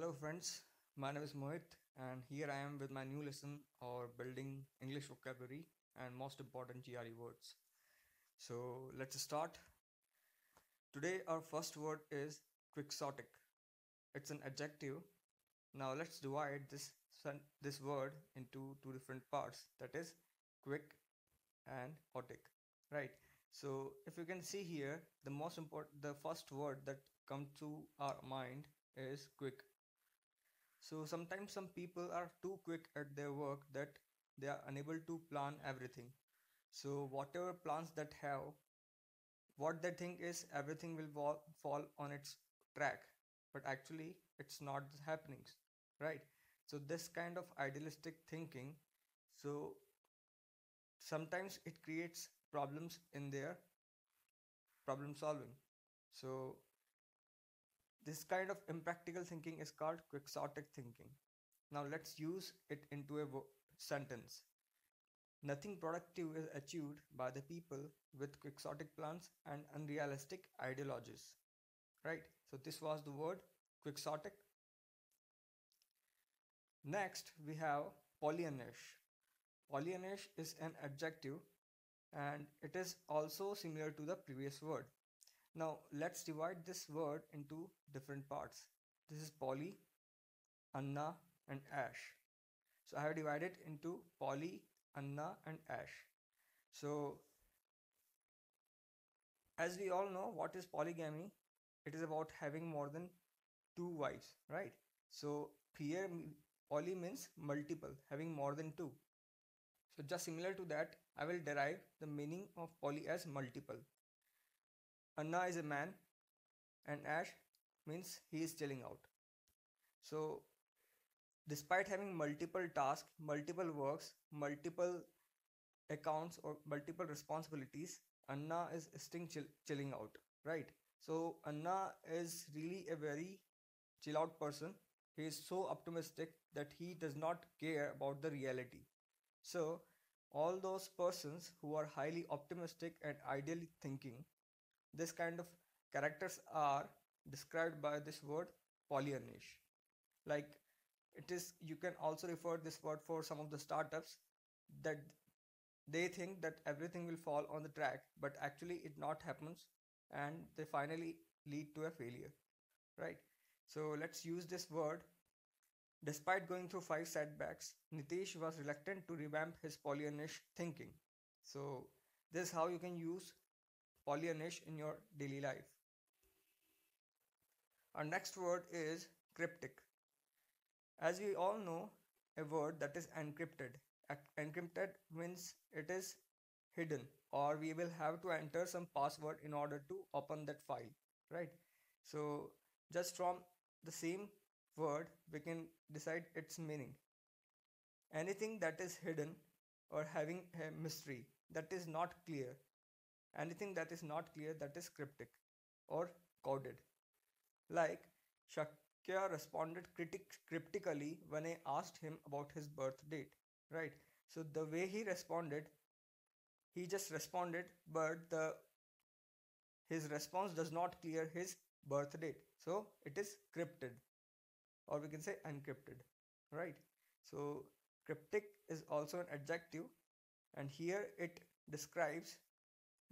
Hello friends, my name is Mohit and here I am with my new lesson or building English vocabulary and most important GRE words. So let's start. Today our first word is Quixotic. It's an adjective. Now let's divide this word into two different parts, that is quick and otic, right? So if you can see here, the first word that comes to our mind is quick. So sometimes some people are too quick at their work that they are unable to plan everything. So whatever plans that have, what they think is everything will fall on its track, but actually it's not happening, right? So this kind of idealistic thinking, so sometimes it creates problems in their problem solving. So this kind of impractical thinking is called quixotic thinking. Now let's use it into a sentence. Nothing productive is achieved by the people with quixotic plans and unrealistic ideologies. Right? So this was the word quixotic. Next we have Pollyannaish. Pollyannaish is an adjective and it is also similar to the previous word. Now let's divide this word into different parts. This is Polly, Anna and Ash. So I have divided into Polly, Anna and Ash. So as we all know what is polygamy, it is about having more than two wives, right? So here poly means multiple, having more than two. So just similar to that, I will derive the meaning of poly as multiple. Anna is a man and Ash means he is chilling out. So despite having multiple tasks, multiple works, multiple accounts or multiple responsibilities, Anna is still chilling out, right? So Anna is really a very chill out person. He is so optimistic that he does not care about the reality. So all those persons who are highly optimistic and ideally thinking, this kind of characters are described by this word Pollyannaish. Like it is, you can also refer this word for some of the startups that they think that everything will fall on the track, but actually it not happens and they finally lead to a failure, right? So let's use this word. Despite going through 5 setbacks, Nitish was reluctant to revamp his Pollyannaish thinking. So this is how you can use Pollyannaish in your daily life. Our next word is cryptic. As we all know, a word that is encrypted. Encrypted means it is hidden, or we will have to enter some password in order to open that file, right? So just from the same word we can decide its meaning. Anything that is hidden or having a mystery that is not clear, anything that is not clear, that is cryptic or coded. Like Shakya responded cryptically when I asked him about his birth date, right? So the way he responded, he just responded, but the his response does not clear his birth date. So it is crypted, or we can say encrypted, right? So cryptic is also an adjective, and here it describes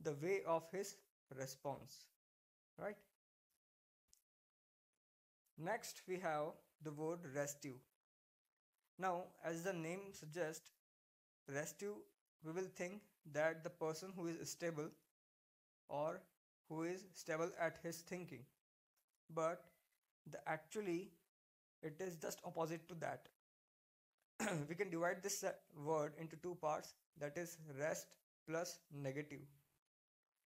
the way of his response, right? Next we have the word restive. Now as the name suggests, restive, we will think that the person who is stable or who is stable at his thinking, but actually it is just opposite to that. We can divide this word into two parts, that is rest plus negative.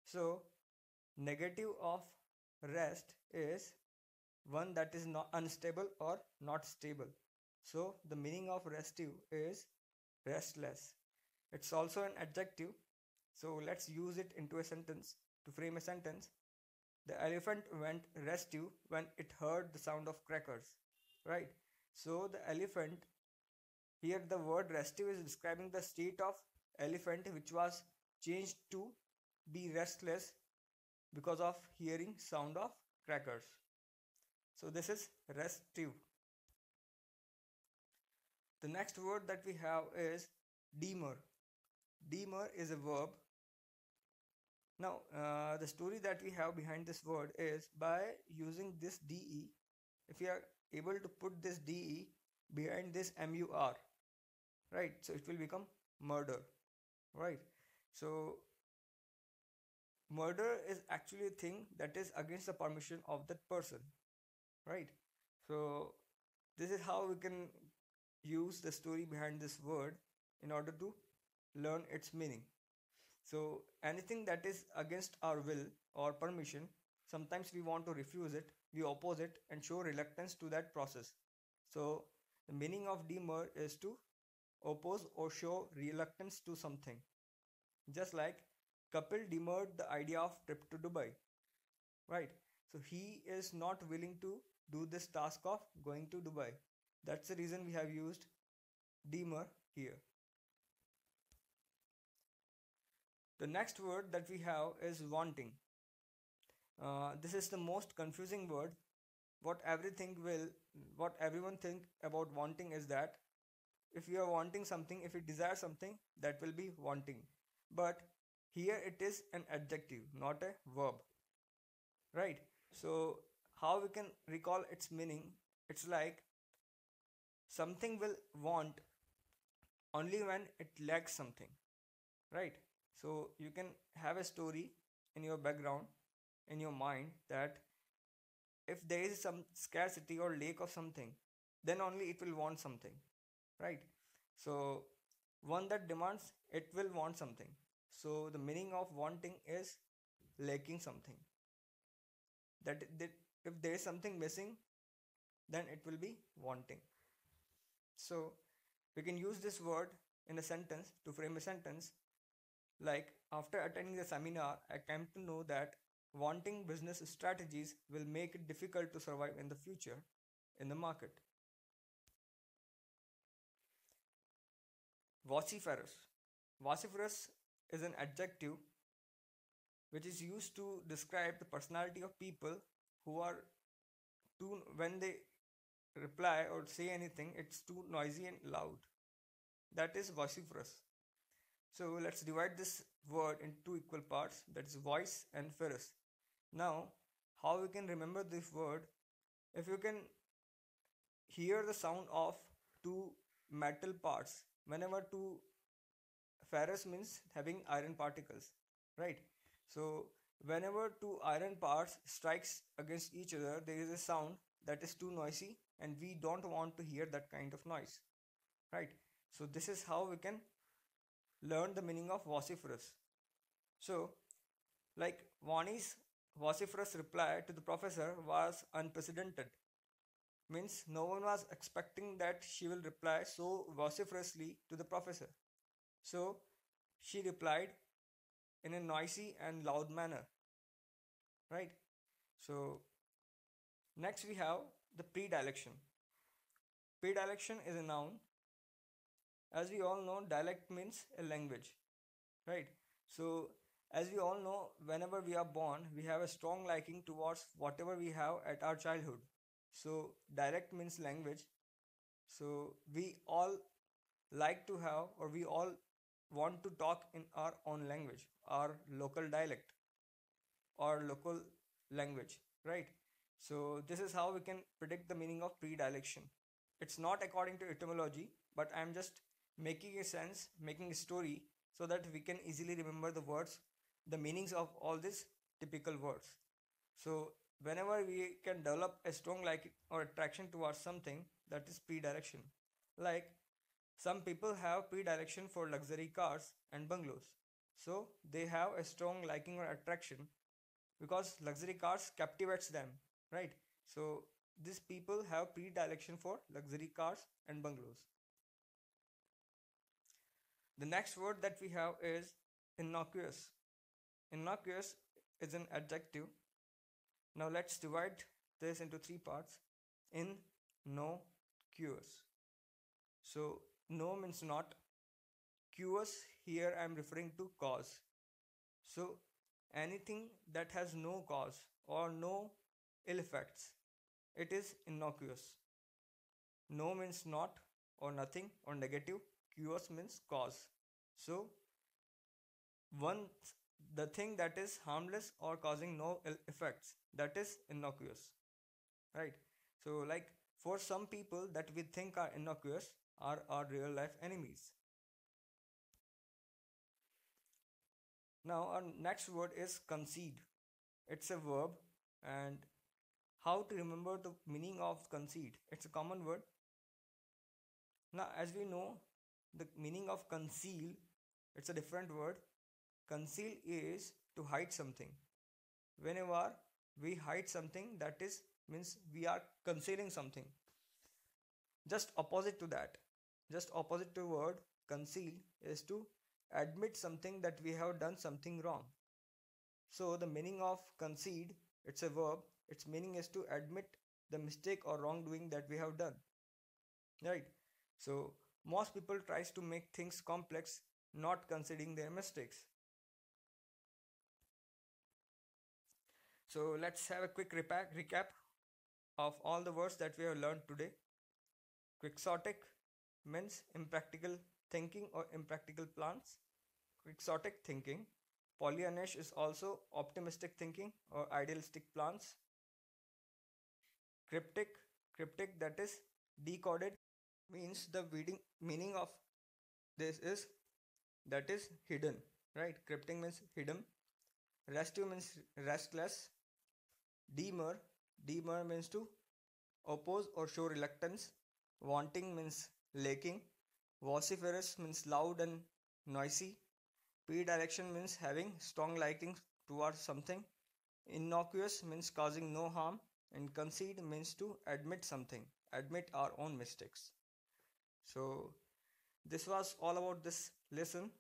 So negative of rest is one that is not unstable or not stable. So the meaning of restive is restless. It's also an adjective. So let's use it into a sentence to frame a sentence. The elephant went restive when it heard the sound of crackers, right? So the elephant, here the word restive is describing the state of elephant which was changed to be restless because of hearing sound of crackers. So this is restive. The next word that we have is demur. Demur is a verb. Now, the story that we have behind this word is by using this de, if we are able to put this de behind this mur, right? So it will become murder, right? So murder is actually a thing that is against the permission of that person, right? So this is how we can use the story behind this word in order to learn its meaning. So anything that is against our will or permission, sometimes we want to refuse it, we oppose it and show reluctance to that process. So the meaning of demur is to oppose or show reluctance to something. Just like Kapil demurred the idea of trip to Dubai, right? So he is not willing to do this task of going to Dubai. That's the reason we have used demur here. The next word that we have is wanting. This is the most confusing word. What everything will, what everyone think about wanting is that if you are wanting something, if you desire something, that will be wanting. But here it is an adjective, not a verb, right? So how we can recall its meaning? It's like something will want only when it lacks something, right? So you can have a story in your background, in your mind, that if there is some scarcity or lack of something, then only it will want something, right? So one that demands, it will want something. So the meaning of wanting is lacking something, that if there is something missing, then it will be wanting. So we can use this word in a sentence to frame a sentence like, after attending the seminar, I came to know that wanting business strategies will make it difficult to survive in the future in the market. Vociferous. Vociferous is an adjective which is used to describe the personality of people who are too, when they reply or say anything, it's too noisy and loud. That is vociferous. So let's divide this word into two equal parts, that is voice and ferous. Now, how we can remember this word? If you can hear the sound of two metal parts, whenever two, ferrous means having iron particles, right? So whenever two iron parts strikes against each other, there is a sound that is too noisy and we don't want to hear that kind of noise, right? So this is how we can learn the meaning of vociferous. So like Vani's vociferous reply to the professor was unprecedented. Means no one was expecting that she will reply so vociferously to the professor. So she replied in a noisy and loud manner, right? So next we have the predilection. Predilection is a noun. As we all know, dialect means a language, right? So as we all know, whenever we are born, we have a strong liking towards whatever we have at our childhood. So dialect means language. So we all like to have, or we all want to talk in our own language, our local dialect or local language, right? So this is how we can predict the meaning of predilection. It's not according to etymology, but I'm just making a sense, making a story so that we can easily remember the words, the meanings of all these typical words. So whenever we can develop a strong liking or attraction towards something, that is predilection. Like some people have predilection for luxury cars and bungalows. So they have a strong liking or attraction because luxury cars captivates them, right? So these people have predilection for luxury cars and bungalows. The next word that we have is innocuous. Innocuous is an adjective. Now let's divide this into three parts. In, no, curious. So no means not. Curious here I am referring to cause. So anything that has no cause or no ill effects, it is innocuous. No means not, or nothing or negative. Cuous means cause. So one, the thing that is harmless or causing no ill effects, that is innocuous, right? So like for some people that we think are innocuous are our real life enemies. Now our next word is concede. It's a verb. And how to remember the meaning of concede? It's a common word. Now as we know, the meaning of conceal, it's a different word. Conceal is to hide something. Whenever we hide something, that is means we are concealing something. Just opposite to that, just opposite to word conceal is to admit something that we have done something wrong. So the meaning of concede, it's a verb. Its meaning is to admit the mistake or wrongdoing that we have done, right? So most people tries to make things complex, not conceding their mistakes. So let's have a quick recap of all the words that we have learned today. Quixotic means impractical thinking or impractical plans. Quixotic thinking. Pollyannaish is also optimistic thinking or idealistic plans. Cryptic, cryptic that is decoded, means the meaning of this is that is hidden, right? Cryptic means hidden. Restive means restless. Demur, demur means to oppose or show reluctance. Wanting means lacking. Vociferous means loud and noisy. Predilection means having strong liking towards something. Innocuous means causing no harm. And concede means to admit something, admit our own mistakes. So, this was all about this lesson.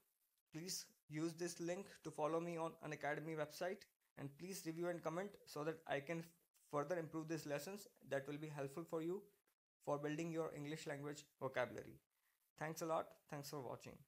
Please use this link to follow me on Unacademy website, and please review and comment so that I can further improve these lessons that will be helpful for you for building your English language vocabulary. Thanks a lot. Thanks for watching.